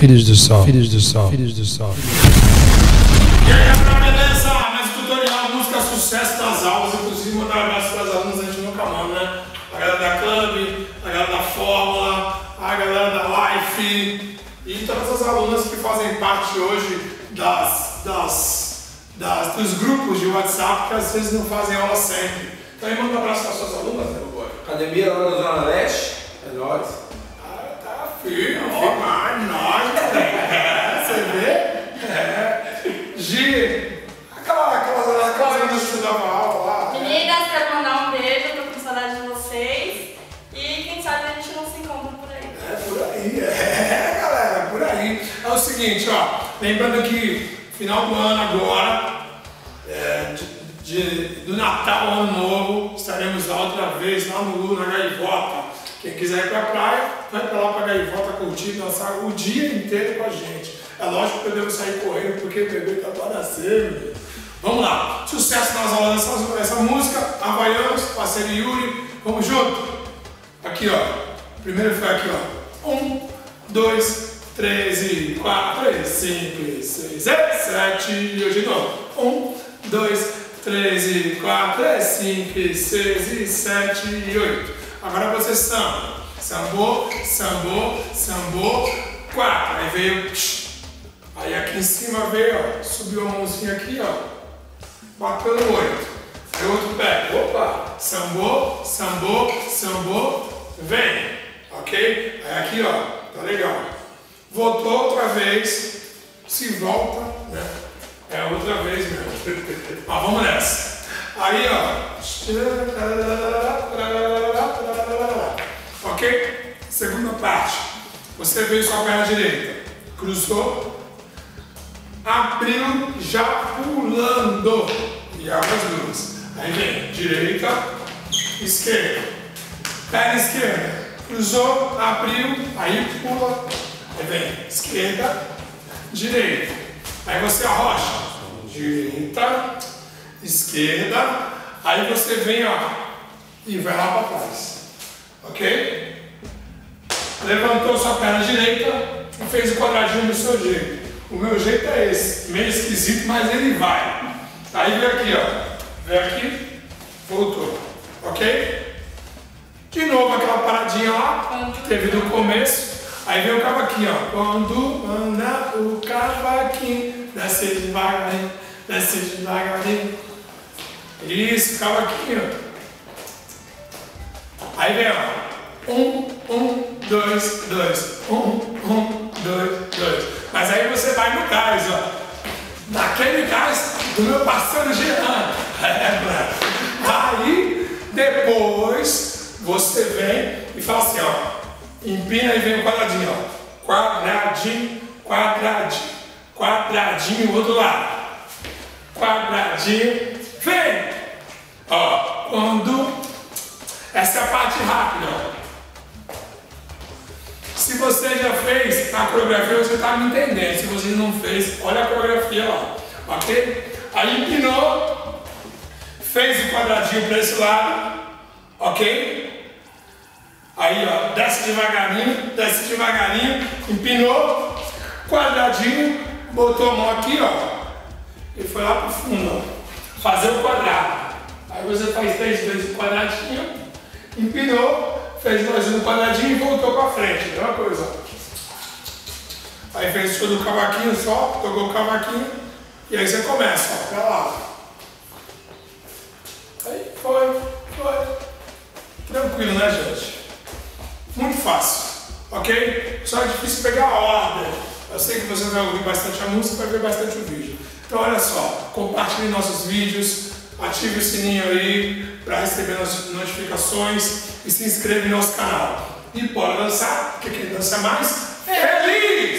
filhos do sol, filhos do sol, filhos do sol. E aí, beleza? Mais um tutorial, música sucesso das aulas. Inclusive, mandar um abraço para as alunas, a gente nunca manda, né? A galera da Club, a galera da Fórmula, a galera da Life e todas as alunas que fazem parte hoje dos grupos de WhatsApp que às vezes não fazem aula sempre. Então, aí manda um abraço para as suas alunas, né, meu boy? Academia lá da Zona Leste, é nóis. Tá firme, nóis, você vê? Gi, aquelas alunas que estudavam aula lá. Meninas, quero mandar um beijo, tô com saudade de vocês. E quem sabe a gente não se encontra por aí. É por aí, galera, por aí. É o seguinte, ó, lembrando que final do ano agora, do Natal ao Ano Novo, estaremos lá outra vez, lá no Lu, na Gaivota. Quem quiser ir pra praia, vai pra lá pra Gaivota curtir, dançar o dia inteiro com a gente. É lógico que podemos sair correndo porque o bebê tá para nascer, meu Deus. Vamos lá, sucesso nas aulas dessa música, Havaianos, parceiro Yuri, vamos junto? Aqui, ó, primeiro foi aqui, ó, 1, 2, 3, 4, 5, 6, 7, e hoje de novo, 1, 2, 3, 4, 5, 6, 7 e 8. Agora vocês sambam, sambou, sambou, sambou, 4, aí veio, aí aqui em cima veio, ó, subiu a mãozinha aqui, ó, bateu no 8, aí o outro pé, opa, sambou, sambou, sambou, vem, ok? Aí aqui, ó, tá legal. Voltou outra vez, se volta, né? É outra vez mesmo. Mas vamos nessa. Aí, ó. Ok? Segunda parte. Você veio sua perna direita. Cruzou. Abriu, já pulando. E abre as duas. Aí vem direita, esquerda. Perna esquerda. Cruzou, abriu, aí pula. Aí vem esquerda, direita. Aí você arrocha. Direita, esquerda. Aí você vem, ó, e vai lá para trás. Ok? Levantou sua perna direita e fez o quadradinho do seu jeito. O meu jeito é esse. Meio esquisito, mas ele vai. Aí vem aqui, ó. Vem aqui, voltou. Ok? De novo aquela paradinha lá, que teve no começo. Aí vem o cavaquinho, ó. Quando anda o cavaquinho, desce devagarinho, desce devagarinho. Isso, cavaquinho. Aí vem, ó. 1, 2, 2. 1, 2, 2. Mas aí você vai no gás, ó. Naquele gás do meu parceiro Jean. Aí, depois, você vem e fala assim, ó. Empina e vem o quadradinho, ó. Quadradinho, quadradinho, quadradinho, o outro lado. Quadradinho, vem! Ó, quando... Essa é a parte rápida, ó. Se você já fez a coreografia, você tá me entendendo. Se você não fez, olha a coreografia lá, ok? Aí empinou, fez o quadradinho para esse lado, ok? Aí, ó, desce devagarinho, empinou, quadradinho, botou a mão aqui, ó, e foi lá pro fundo, ó, fazer o quadrado. Aí você faz 3 vezes o quadradinho, empinou, fez mais um quadradinho e voltou pra frente, mesma coisa. Aí fez todo o cavaquinho só, tocou o cavaquinho, e aí você começa, ó, pra lá. Aí foi. Tranquilo, né, gente? Muito fácil, ok? Só é difícil pegar a ordem. Eu sei que você vai ouvir bastante a música e vai ver bastante o vídeo. Então olha só, compartilhe nossos vídeos, ative o sininho aí para receber nossas notificações e se inscreva no nosso canal. E bora dançar, porque quem dança mais, feliz!